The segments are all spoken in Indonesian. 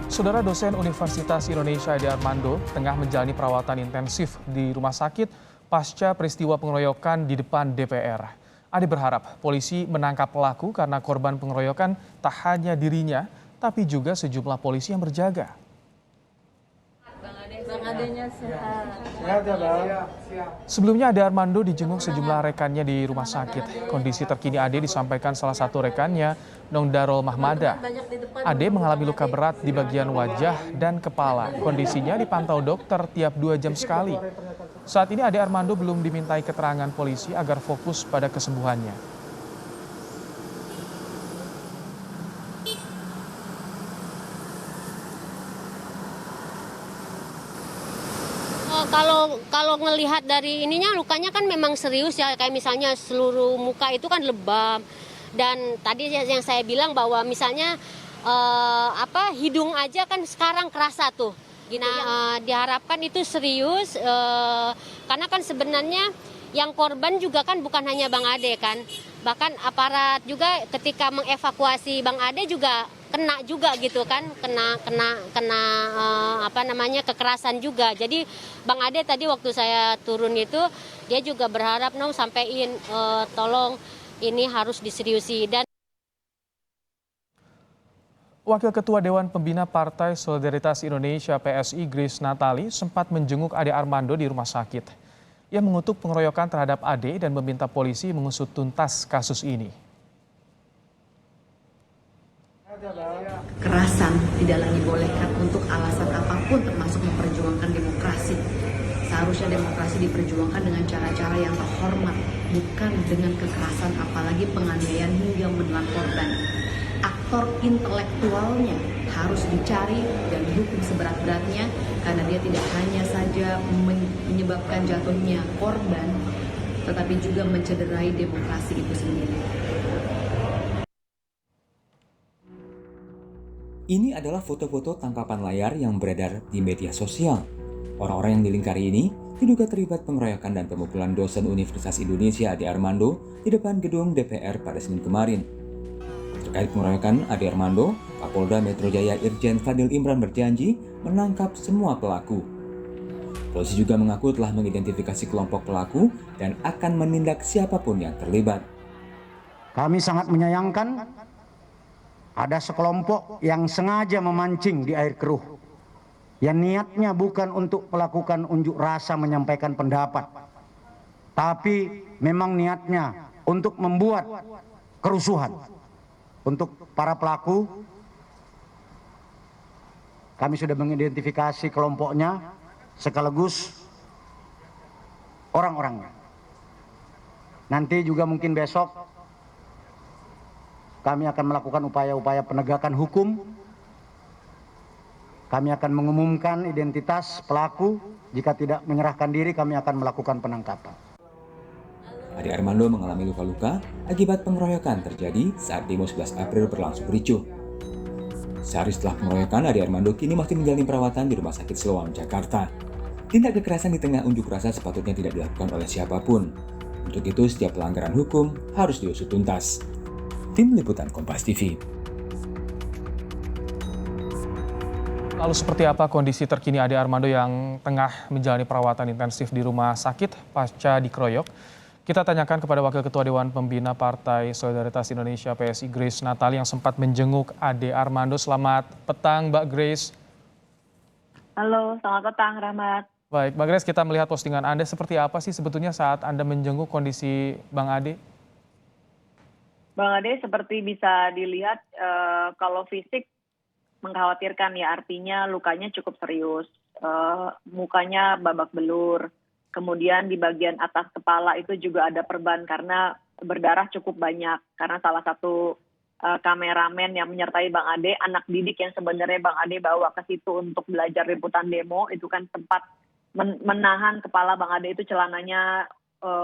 Saudara dosen Universitas Indonesia Ade Armando tengah menjalani perawatan intensif di rumah sakit pasca peristiwa pengeroyokan di depan DPR. Ade berharap polisi menangkap pelaku karena korban pengeroyokan tak hanya dirinya, tapi juga sejumlah polisi yang berjaga. Bang adenya sehat. Sehat ya, Bang? Sebelumnya Ade Armando dijenguk sejumlah rekannya di rumah sakit. Kondisi terkini Ade disampaikan salah satu rekannya, Nong Darol Mahmada. Ade mengalami luka berat di bagian wajah dan kepala. Kondisinya dipantau dokter tiap 2 jam sekali. Saat ini Ade Armando belum dimintai keterangan polisi agar fokus pada kesembuhannya. Kalau ngelihat dari ininya lukanya kan memang serius ya, kayak misalnya seluruh muka itu kan lebam, dan tadi yang saya bilang bahwa misalnya hidung aja kan sekarang kerasa tuh. Diharapkan itu serius, karena kan sebenarnya yang korban juga kan bukan hanya Bang Ade kan, bahkan aparat juga ketika mengevakuasi Bang Ade juga kena juga gitu kan, kekerasan juga. Jadi Bang Ade tadi waktu saya turun itu dia juga berharap sampein tolong ini harus diseriusi. Dan Wakil Ketua Dewan Pembina Partai Solidaritas Indonesia PSI Grace Natali sempat menjenguk Ade Armando di rumah sakit. Ia mengutuk pengeroyokan terhadap Ade dan meminta polisi mengusut tuntas kasus ini. Kekerasan tidak lagi bolehkan untuk alasan apapun, termasuk memperjuangkan demokrasi. Seharusnya demokrasi diperjuangkan dengan cara-cara yang terhormat, bukan dengan kekerasan, apalagi penganiayaan hingga menelan korban. Aktor intelektualnya harus dicari dan dihukum seberat-beratnya, karena dia tidak hanya saja menyebabkan jatuhnya korban, tetapi juga mencederai demokrasi itu sendiri. Ini adalah foto-foto tangkapan layar yang beredar di media sosial. Orang-orang yang dilingkari ini diduga terlibat pengeroyokan dan pemukulan dosen Universitas Indonesia Ade Armando di depan gedung DPR pada Senin kemarin. Terkait pengeroyokan Ade Armando, Kapolda Metro Jaya Irjen Fadil Imran berjanji menangkap semua pelaku. Polisi juga mengaku telah mengidentifikasi kelompok pelaku dan akan menindak siapapun yang terlibat. Kami sangat menyayangkan ada sekelompok yang sengaja memancing di air keruh, yang niatnya bukan untuk melakukan unjuk rasa menyampaikan pendapat, tapi memang niatnya untuk membuat kerusuhan. Untuk para pelaku, kami sudah mengidentifikasi kelompoknya sekaligus orang-orangnya. Nanti juga mungkin besok kami akan melakukan upaya-upaya penegakan hukum. Kami akan mengumumkan identitas pelaku. Jika tidak menyerahkan diri, kami akan melakukan penangkapan. Ade Armando mengalami luka-luka akibat pengeroyokan terjadi saat demo 11 April berlangsung ricuh. Sehari setelah pengeroyokan, Ade Armando kini masih menjalani perawatan di Rumah Sakit Siloam, Jakarta. Tindak kekerasan di tengah unjuk rasa sepatutnya tidak dilakukan oleh siapapun. Untuk itu, setiap pelanggaran hukum harus diusut tuntas. Tim Liputan Kompas TV. Lalu seperti apa kondisi terkini Ade Armando yang tengah menjalani perawatan intensif di rumah sakit pasca dikeroyok? Kita tanyakan kepada Wakil Ketua Dewan Pembina Partai Solidaritas Indonesia PSI Grace Natali yang sempat menjenguk Ade Armando. Selamat petang Mbak Grace. Halo, selamat petang Rahmat. Baik, Mbak Grace, kita melihat postingan Anda, seperti apa sih sebetulnya saat Anda menjenguk kondisi Bang Ade? Bang Ade seperti bisa dilihat kalau fisik mengkhawatirkan ya, artinya lukanya cukup serius, mukanya babak belur, kemudian di bagian atas kepala itu juga ada perban karena berdarah cukup banyak, karena salah satu kameramen yang menyertai Bang Ade, anak didik yang sebenarnya Bang Ade bawa ke situ untuk belajar liputan demo, itu kan sempat menahan kepala Bang Ade, itu celananya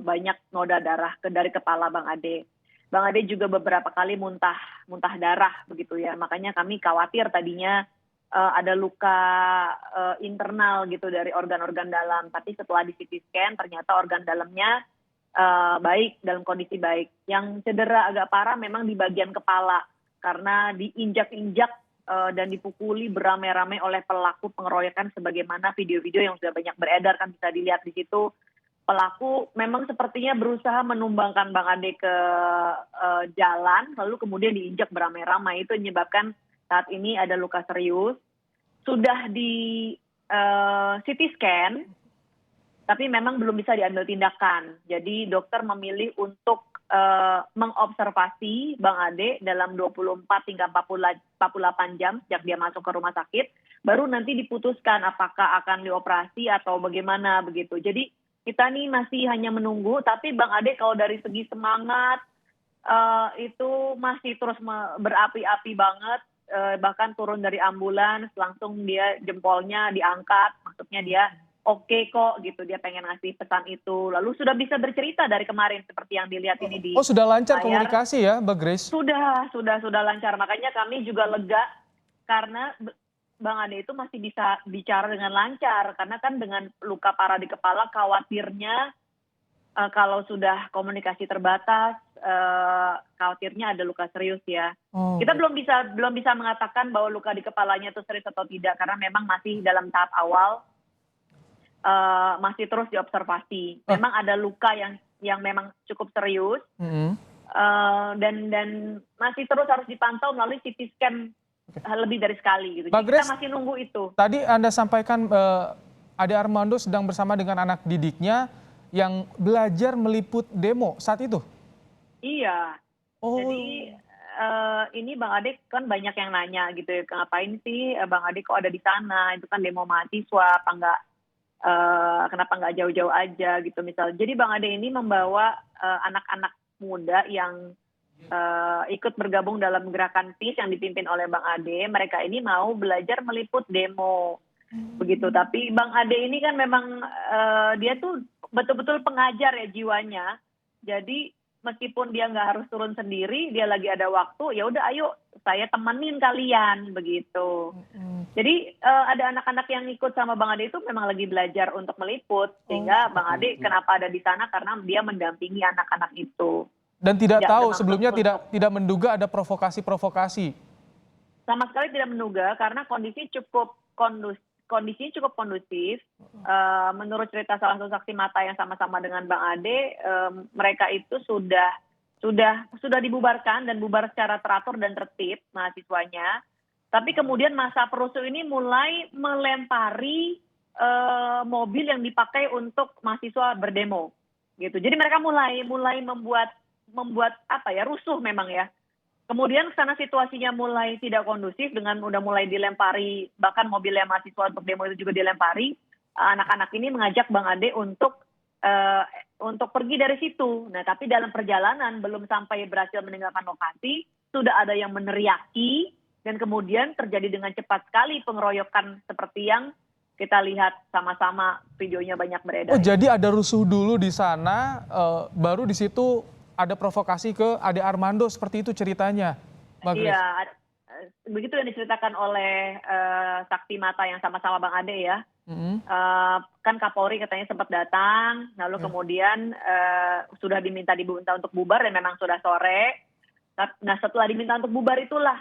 banyak noda darah dari kepala Bang Ade. Bang Ade juga beberapa kali muntah darah begitu ya. Makanya kami khawatir tadinya ada luka internal gitu dari organ-organ dalam. Tapi setelah di CT scan ternyata organ dalamnya baik, dalam kondisi baik. Yang cedera agak parah memang di bagian kepala karena diinjak-injak dan dipukuli beramai-ramai oleh pelaku pengeroyokan sebagaimana video-video yang sudah banyak beredar kan bisa dilihat di situ. Pelaku memang sepertinya berusaha menumbangkan Bang Ade ke jalan, lalu kemudian diinjak beramai-ramai. Itu menyebabkan saat ini ada luka serius. Sudah di CT scan, tapi memang belum bisa diambil tindakan. Jadi dokter memilih untuk mengobservasi Bang Ade dalam 24 hingga 48 jam sejak dia masuk ke rumah sakit, baru nanti diputuskan apakah akan dioperasi atau bagaimana begitu. Jadi kita nih masih hanya menunggu, tapi Bang Ade kalau dari segi semangat itu masih terus berapi-api banget, bahkan turun dari ambulans langsung dia jempolnya diangkat, maksudnya dia oke kok gitu, dia pengen ngasih pesan itu. Lalu sudah bisa bercerita dari kemarin seperti yang dilihat ini di sudah lancar layar. komunikasi ya, Mbak Grace? Sudah lancar. Makanya kami juga lega karena Bang Ade itu masih bisa bicara dengan lancar. Karena kan dengan luka parah di kepala, khawatirnya kalau sudah komunikasi terbatas, khawatirnya ada luka serius ya. Kita belum bisa mengatakan bahwa luka di kepalanya itu serius atau tidak, karena memang masih dalam tahap awal. Masih terus diobservasi. Memang ada luka yang memang cukup serius, dan masih terus harus dipantau melalui CT scan lebih dari sekali gitu. Jadi kita masih nunggu itu. Tadi Anda sampaikan Ade Armando sedang bersama dengan anak didiknya yang belajar meliput demo saat itu. Iya. Jadi ini Bang Ade kan banyak yang nanya gitu ya, ngapain sih Bang Ade kok ada di sana? Itu kan demo mahasiswa, kenapa nggak jauh-jauh aja gitu misalnya. Jadi Bang Ade ini membawa anak-anak muda yang ikut bergabung dalam gerakan PIS yang dipimpin oleh Bang Ade. Mereka ini mau belajar meliput demo begitu. Tapi Bang Ade ini kan memang dia tuh betul-betul pengajar ya jiwanya. Jadi meskipun dia nggak harus turun sendiri, dia lagi ada waktu, ya udah ayo saya temenin kalian begitu. Jadi ada anak-anak yang ikut sama Bang Ade itu memang lagi belajar untuk meliput, sehingga Bang Ade kenapa ada di sana karena dia mendampingi anak-anak itu. Dan tidak tahu sebelumnya, tidak menduga ada provokasi-provokasi. Sama sekali tidak menduga karena kondisinya cukup kondusif. Menurut cerita salah satu saksi mata yang sama-sama dengan Bang Ade, mereka itu sudah dibubarkan dan bubar secara teratur dan tertib mahasiswanya. Tapi kemudian masa perusuh ini mulai melempari mobil yang dipakai untuk mahasiswa berdemo, gitu. Jadi mereka mulai membuat apa ya, rusuh memang ya. Kemudian karena situasinya mulai tidak kondusif dengan udah mulai dilempari, bahkan mobilnya mahasiswa untuk demo itu juga dilempari. Anak-anak ini mengajak Bang Ade untuk pergi dari situ. Nah, tapi dalam perjalanan belum sampai berhasil meninggalkan lokasi, sudah ada yang meneriaki dan kemudian terjadi dengan cepat sekali pengeroyokan seperti yang kita lihat sama-sama, videonya banyak beredar. Oh, jadi ada rusuh dulu di sana, baru di situ ada provokasi ke Ade Armando, seperti itu ceritanya, Mbak Grace? Iya, begitu yang diceritakan oleh saksi mata yang sama-sama Bang Ade ya. Kan Kapolri katanya sempat datang, lalu kemudian sudah diminta untuk bubar dan memang sudah sore. Nah setelah diminta untuk bubar itulah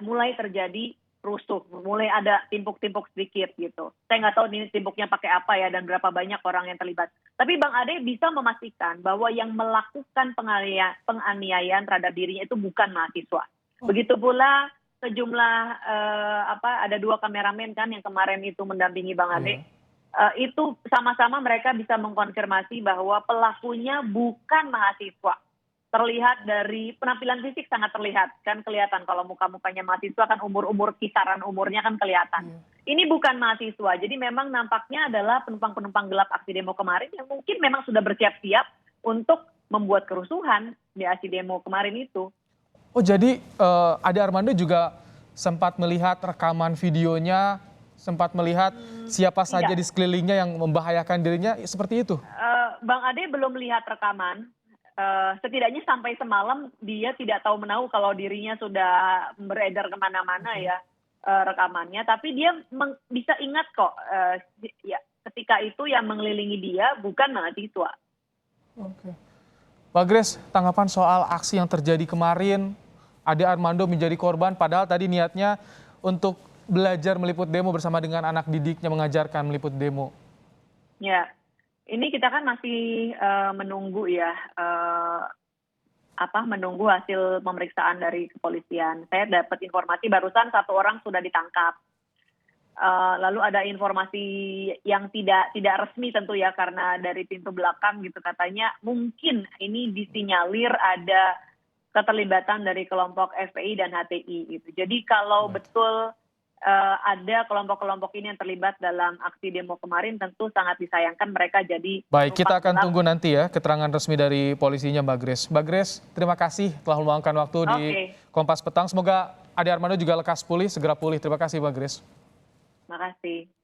mulai terjadi rusuh, mulai ada timpuk-timpuk sedikit gitu. Saya nggak tahu ini timpuknya pakai apa ya dan berapa banyak orang yang terlibat. Tapi Bang Ade bisa memastikan bahwa yang melakukan penganiayaan terhadap dirinya itu bukan mahasiswa. Begitu pula sejumlah ada 2 kameramen kan yang kemarin itu mendampingi Bang Ade. Itu sama-sama mereka bisa mengkonfirmasi bahwa pelakunya bukan mahasiswa. Terlihat dari penampilan fisik, sangat terlihat, kan kelihatan kalau muka-mukanya mahasiswa kan umur-umur kisaran umurnya kan kelihatan. Ini bukan mahasiswa, jadi memang nampaknya adalah penumpang-penumpang gelap aksi demo kemarin yang mungkin memang sudah bersiap-siap untuk membuat kerusuhan di aksi demo kemarin itu. Oh, jadi Ade Armando juga sempat melihat rekaman videonya, sempat melihat siapa saja di sekelilingnya yang membahayakan dirinya, seperti itu? Bang Ade belum melihat rekaman. Setidaknya sampai semalam dia tidak tahu menahu kalau dirinya sudah beredar kemana-mana ya rekamannya. Tapi dia bisa ingat kok ya, ketika itu yang mengelilingi dia bukan mahasiswa. Oke. Mbak Grace, tanggapan soal aksi yang terjadi kemarin, Ade Armando menjadi korban padahal tadi niatnya untuk belajar meliput demo bersama dengan anak didiknya mengajarkan meliput demo. Ya, ini kita kan masih menunggu ya, menunggu hasil pemeriksaan dari kepolisian. Saya dapat informasi barusan 1 orang sudah ditangkap. Lalu ada informasi yang tidak resmi tentu ya, karena dari pintu belakang gitu katanya mungkin ini disinyalir ada keterlibatan dari kelompok FPI dan HTI gitu. Jadi kalau betul ada kelompok-kelompok ini yang terlibat dalam aksi demo kemarin, tentu sangat disayangkan mereka jadi. Baik, kita akan tunggu nanti ya keterangan resmi dari polisinya, Mbak Grace. Mbak Grace, terima kasih telah meluangkan waktu di Kompas Petang. Semoga Ade Armando juga lekas pulih, segera pulih. Terima kasih, Mbak Grace. Terima kasih.